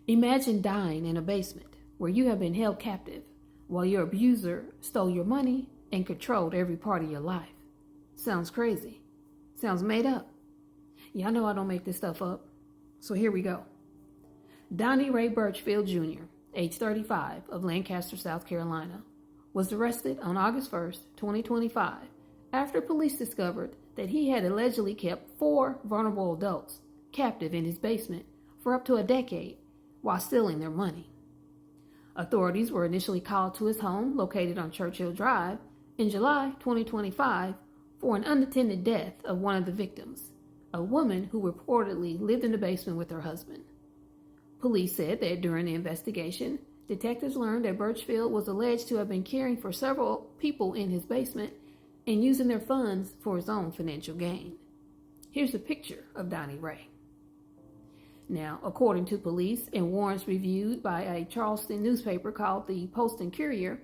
Imagine dying in a basement where you have been held captive while your abuser stole your money and controlled every part of your life. Sounds crazy. Sounds made up. Y'all know I don't make this stuff up. So here we go. Donnie Ray Birchfield Jr., age 35, of Lancaster, South Carolina, was arrested on August 1st, 2025, after police discovered that he had allegedly kept 4 vulnerable adults captive in his basement for up to a decade while stealing their money. Authorities were initially called to his home, located on Churchill Drive, in July 2025 for an unattended death of one of the victims, a woman who reportedly lived in the basement with her husband. Police said that during the investigation, detectives learned that Burchfield was alleged to have been caring for several people in his basement and using their funds for his own financial gain. Here's a picture of Donnie Ray. Now, according to police and warrants reviewed by a Charleston newspaper called the Post and Courier,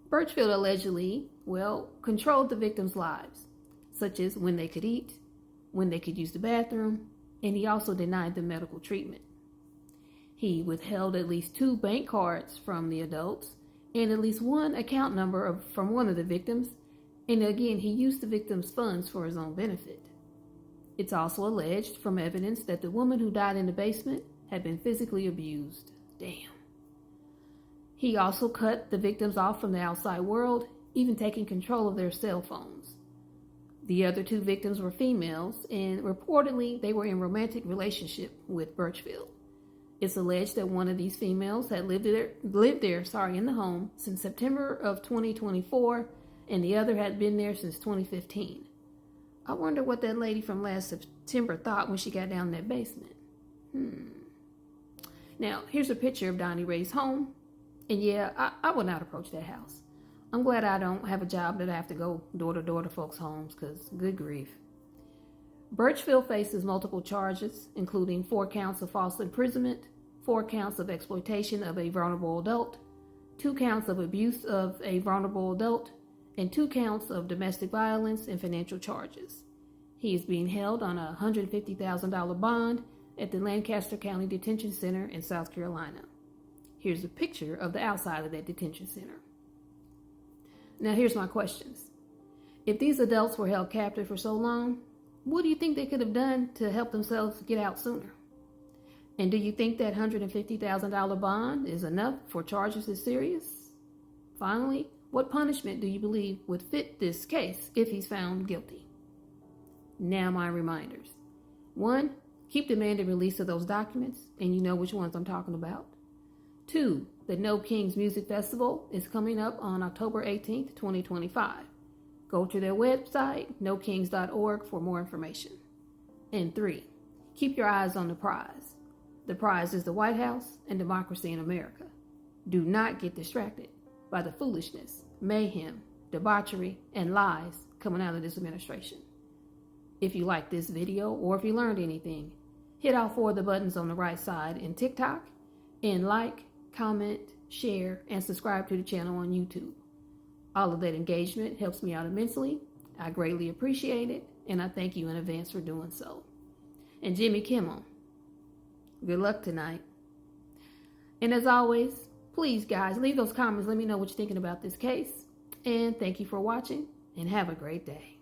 Burchfield allegedly, controlled the victims' lives, such as when they could eat, when they could use the bathroom, and he also denied them medical treatment. He withheld at least 2 bank cards from the adults and at least 1 account number from one of the victims, and again, he used the victims' funds for his own benefit. It's also alleged from evidence that the woman who died in the basement had been physically abused. Damn. He also cut the victims off from the outside world, even taking control of their cell phones. The other 2 victims were females, and reportedly they were in romantic relationship with Burchfield. It's alleged that one of these females had lived there in the home since September of 2024, and the other had been there since 2015. I wonder what that lady from last September thought when she got down in that basement. Now, here's a picture of Donnie Ray's home. And yeah, I would not approach that house. I'm glad I don't have a job that I have to go door to door to folks' homes, because good grief. Birchfield faces multiple charges, including 4 counts of false imprisonment, 4 counts of exploitation of a vulnerable adult, 2 counts of abuse of a vulnerable adult, and 2 counts of domestic violence and financial charges. He is being held on a $150,000 bond at the Lancaster County Detention Center in South Carolina. Here's a picture of the outside of that detention center. Now here's my questions. If these adults were held captive for so long, what do you think they could have done to help themselves get out sooner? And do you think that $150,000 bond is enough for charges as serious? Finally, what punishment do you believe would fit this case if he's found guilty? Now my reminders. 1, keep demanding release of those documents, and you know which ones I'm talking about. 2, the No Kings Music Festival is coming up on October 18th, 2025. Go to their website, nokings.org, for more information. And 3, keep your eyes on the prize. The prize is the White House and democracy in America. Do not get distracted by the foolishness, mayhem, debauchery, and lies coming out of this administration. If you like this video or if you learned anything, hit all 4 of the buttons on the right side in TikTok and like, comment, share, and subscribe to the channel on YouTube. All of that engagement helps me out immensely. I greatly appreciate it, and I thank you in advance for doing so. And Jimmy Kimmel, good luck tonight. And as always, please guys, leave those comments. Let me know what you're thinking about this case. And thank you for watching, and have a great day.